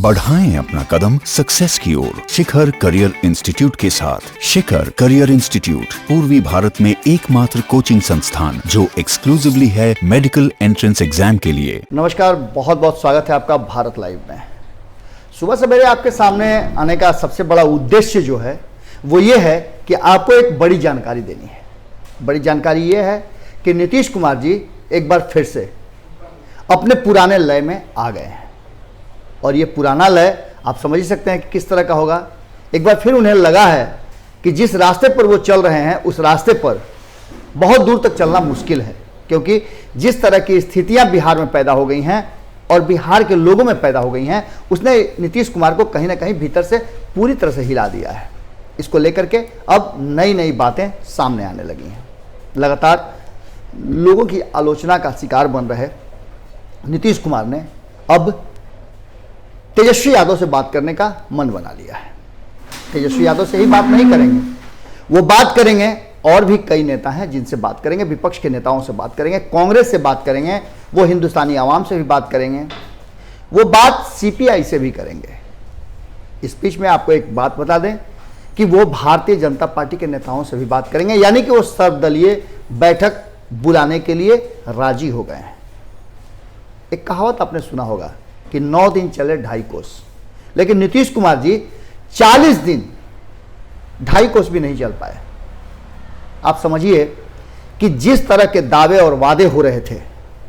बढ़ाएं अपना कदम सक्सेस की ओर शिखर करियर इंस्टीट्यूट के साथ। शिखर करियर इंस्टीट्यूट पूर्वी भारत में एकमात्र कोचिंग संस्थान जो एक्सक्लूसिवली है मेडिकल एंट्रेंस एग्जाम के लिए। नमस्कार, बहुत बहुत स्वागत है आपका भारत लाइव में। सुबह सवेरे आपके सामने आने का सबसे बड़ा उद्देश्य जो है वो ये है कि आपको एक बड़ी जानकारी देनी है। बड़ी जानकारी ये है कि नीतीश कुमार जी एक बार फिर से अपने पुराने लय में आ गए हैं। और ये पुराना लय आप समझ ही सकते हैं कि किस तरह का होगा। एक बार फिर उन्हें लगा है कि जिस रास्ते पर वो चल रहे हैं उस रास्ते पर बहुत दूर तक चलना मुश्किल है, क्योंकि जिस तरह की स्थितियां बिहार में पैदा हो गई हैं और बिहार के लोगों में पैदा हो गई हैं, उसने नीतीश कुमार को कहीं ना कहीं भीतर से पूरी तरह से हिला दिया है। इसको लेकर के अब नई नई बातें सामने आने लगी हैं। लगातार लोगों की आलोचना का शिकार बन रहे नीतीश कुमार ने अब तेजस्वी यादव से बात करने का मन बना लिया है। तेजस्वी यादव से ही बात नहीं करेंगे, वो बात करेंगे और भी कई नेता हैं जिनसे बात करेंगे, विपक्ष के नेताओं से बात करेंगे, कांग्रेस से बात करेंगे, वो हिंदुस्तानी आवाम से भी बात करेंगे, वो बात सीपीआई से भी करेंगे। इस बीच में आपको एक बात बता दें कि वो भारतीय जनता पार्टी के नेताओं से भी बात करेंगे, यानी कि वो सर्वदलीय बैठक बुलाने के लिए राजी हो गए हैं। एक कहावत आपने सुना होगा कि 9 दिन चले 2.5 कोस, लेकिन नीतीश कुमार जी 40 दिन 2.5 कोस भी नहीं चल पाए। आप समझिए कि जिस तरह के दावे और वादे हो रहे थे,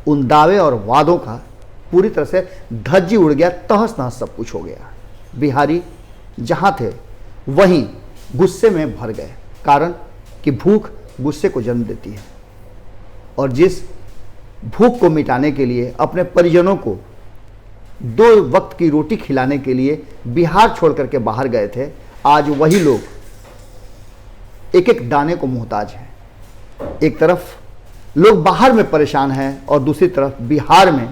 उन दावे और वादों का पूरी तरह से धज्जी उड़ गया, तहस नहस सब कुछ हो गया। बिहारी जहां थे वहीं गुस्से में भर गए, कारण कि भूख गुस्से को जन्म देती है। और जिस भूख को मिटाने के लिए अपने परिजनों को 2 वक्त की रोटी खिलाने के लिए बिहार छोड़ करके बाहर गए थे, आज वही लोग एक एक दाने को मोहताज हैं। एक तरफ लोग बाहर में परेशान हैं और दूसरी तरफ बिहार में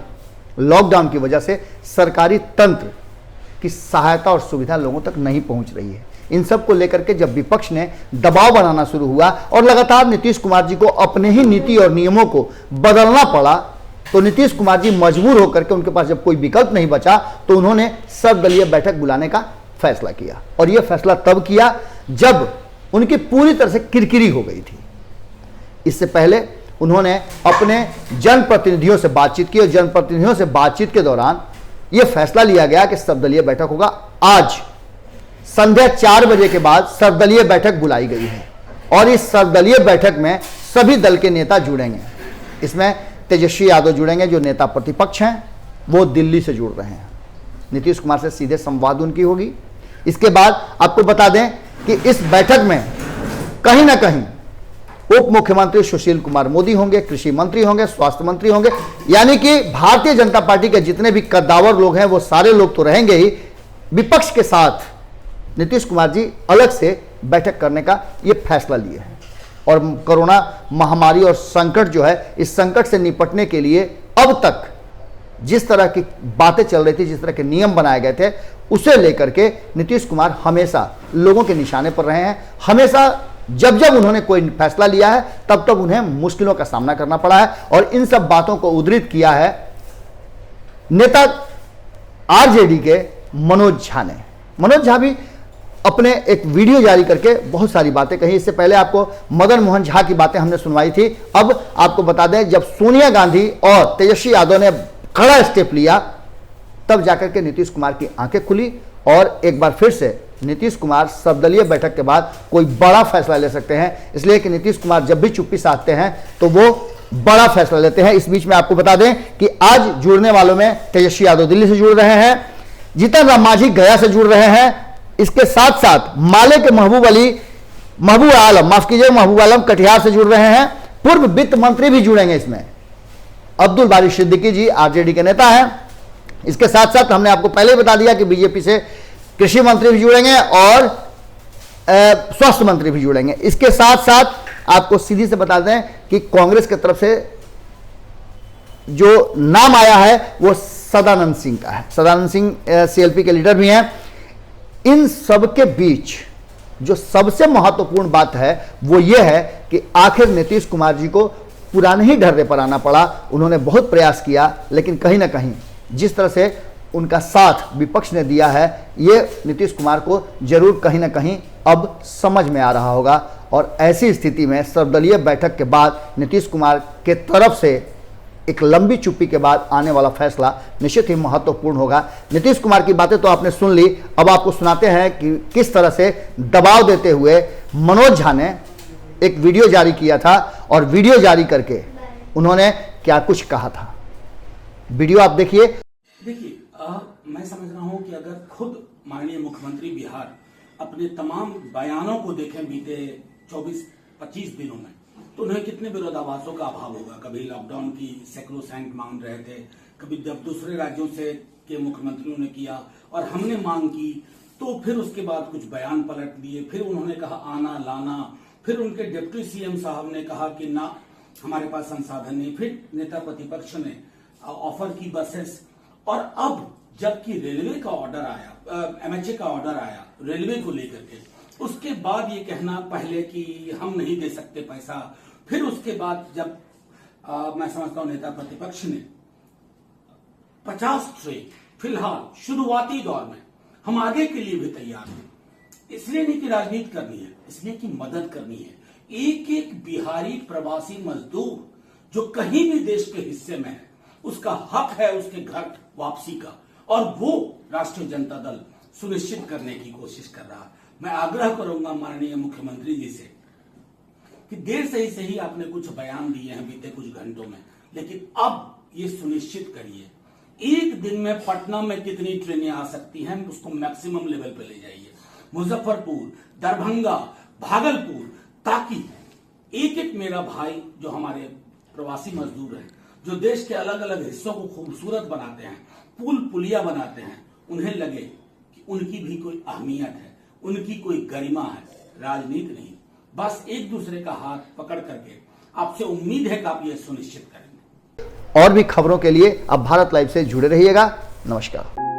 लॉकडाउन की वजह से सरकारी तंत्र की सहायता और सुविधा लोगों तक नहीं पहुंच रही है। इन सब को लेकर के जब विपक्ष ने दबाव बनाना शुरू हुआ और लगातार नीतीश कुमार जी को अपने ही नीति और नियमों को बदलना पड़ा, तो नीतीश कुमार जी मजबूर होकर के, उनके पास जब कोई विकल्प नहीं बचा, तो उन्होंने सर्वदलीय बैठक बुलाने का फैसला किया। और यह फैसला तब किया जब उनकी पूरी तरह से किरकिरी हो गई थी। इससे पहले उन्होंने अपने जनप्रतिनिधियों से बातचीत की और जनप्रतिनिधियों से बातचीत के दौरान यह फैसला लिया गया कि सर्वदलीय बैठक होगा। आज संध्या 4 बजे के बाद सर्वदलीय बैठक बुलाई गई है और इस सर्वदलीय बैठक में सभी दल के नेता जुड़ेंगे। इसमें तेजस्वी यादव जुड़ेंगे, जो नेता प्रतिपक्ष हैं, वो दिल्ली से जुड़ रहे हैं। नीतीश कुमार से सीधे संवाद उनकी होगी। इसके बाद आपको बता दें कि इस बैठक में कहीं ना कहीं उप मुख्यमंत्री सुशील कुमार मोदी होंगे, कृषि मंत्री होंगे, स्वास्थ्य मंत्री होंगे, यानी कि भारतीय जनता पार्टी के जितने भी कद्दावर लोग हैं वो सारे लोग तो रहेंगे ही। विपक्ष के साथ नीतीश कुमार जी अलग से बैठक करने का ये फैसला लिए हैं। और कोरोना महामारी और संकट जो है, इस संकट से निपटने के लिए अब तक जिस तरह की बातें चल रही थी, जिस तरह के नियम बनाए गए थे, उसे लेकर के नीतीश कुमार हमेशा लोगों के निशाने पर रहे हैं। हमेशा जब जब उन्होंने कोई फैसला लिया है तब तब उन्हें मुश्किलों का सामना करना पड़ा है। और इन सब बातों को उद्धृत किया है नेता आरजेडी के मनोज झा ने। मनोज झा भी अपने एक वीडियो जारी करके बहुत सारी बातें कही। इससे पहले आपको मदन मोहन झा की बातें हमने सुनवाई थी। अब आपको बता दें, जब सोनिया गांधी और तेजस्वी यादव ने कड़ा स्टेप लिया, तब जाकर के नीतीश कुमार की आंखें खुली और एक बार फिर से नीतीश कुमार सर्वदलीय बैठक के बाद कोई बड़ा फैसला ले सकते हैं। इसलिए कि नीतीश कुमार जब भी चुप्पी साधते हैं तो वो बड़ा फैसला लेते हैं। इस बीच में आपको बता दें कि आज जुड़ने वालों में तेजस्वी यादव दिल्ली से जुड़ रहे हैं, जीतन राम मांझी गया से जुड़ रहे हैं। इसके साथ साथ माले के महबूब आलम कटिहार से जुड़ रहे हैं। पूर्व वित्त मंत्री भी जुड़ेंगे इसमें, अब्दुल बारी सिद्दीकी जी आरजेडी के नेता हैं। इसके साथ साथ हमने आपको पहले बता दिया कि बीजेपी से कृषि मंत्री भी जुड़ेंगे और स्वास्थ्य मंत्री भी जुड़ेंगे। इसके साथ साथ आपको सीधी से बता दें कि कांग्रेस की तरफ से जो नाम आया है वो सदानंद सिंह का है। सदानंद सिंह सीएलपी के लीडर भी हैं। इन सब के बीच जो सबसे महत्वपूर्ण बात है वो ये है कि आखिर नीतीश कुमार जी को पुराने ही ढर्रे पर आना पड़ा। उन्होंने बहुत प्रयास किया, लेकिन कहीं ना कहीं जिस तरह से उनका साथ विपक्ष ने दिया है, ये नीतीश कुमार को जरूर कहीं ना कहीं अब समझ में आ रहा होगा। और ऐसी स्थिति में सर्वदलीय बैठक के बाद नीतीश कुमार के तरफ से एक लंबी चुप्पी के बाद आने वाला फैसला निश्चित ही महत्वपूर्ण होगा। नीतीश कुमार की बातें तो आपने सुन ली, अब आपको सुनाते हैं कि किस तरह से दबाव देते हुए मनोज झा ने एक वीडियो जारी किया था और वीडियो जारी करके उन्होंने क्या कुछ कहा था। वीडियो आप देखिए। देखिए, मैं समझ रहा हूं कि अगर खुद माननीय मुख्यमंत्री बिहार अपने तमाम बयानों को देखें बीते 24-25 दिनों में, तो उन्हें कितने विरोधाभासों का अभाव होगा। कभी लॉकडाउन की सैक्रोसैंक्ट मांग रहे थे, कभी जब दूसरे राज्यों से के मुख्यमंत्रियों ने किया और हमने मांग की, तो फिर उसके बाद कुछ बयान पलट दिए, फिर उन्होंने कहा आना लाना, फिर उनके डिप्टी सीएम साहब ने कहा कि ना हमारे पास संसाधन नहीं, फिर नेता प्रतिपक्ष ने ऑफर की बसेस, और अब जबकि रेलवे का ऑर्डर आया, एमएचए का ऑर्डर आया रेलवे को लेकर के, उसके बाद ये कहना पहले कि हम नहीं दे सकते पैसा, फिर उसके बाद जब मैं समझता हूं नेता प्रतिपक्ष ने 50 ट्रेन फिलहाल शुरुआती दौर में, हम आगे के लिए भी तैयार हैं, इसलिए नहीं कि राजनीति करनी है, इसलिए कि मदद करनी है। एक एक बिहारी प्रवासी मजदूर जो कहीं भी देश के हिस्से में है, उसका हक है उसके घर वापसी का, और वो राष्ट्रीय जनता दल सुनिश्चित करने की कोशिश कर रहा है। मैं आग्रह करूंगा माननीय मुख्यमंत्री जी से कि देर से ही आपने कुछ बयान दिए हैं बीते कुछ घंटों में, लेकिन अब ये सुनिश्चित करिए एक दिन में पटना में कितनी ट्रेनें आ सकती हैं, उसको मैक्सिमम लेवल पे ले जाइए, मुजफ्फरपुर, दरभंगा, भागलपुर, ताकि एक एक मेरा भाई जो हमारे प्रवासी मजदूर हैं, जो देश के अलग अलग हिस्सों को खूबसूरत बनाते हैं, पुल पुलिया बनाते हैं, उन्हें लगे कि उनकी भी कोई अहमियत है, उनकी कोई गरिमा है, राजनीति नहीं। बस एक दूसरे का हाथ पकड़ करके आपसे उम्मीद है कि आप ये सुनिश्चित करेंगे। और भी खबरों के लिए आप भारत लाइव से जुड़े रहिएगा। नमस्कार।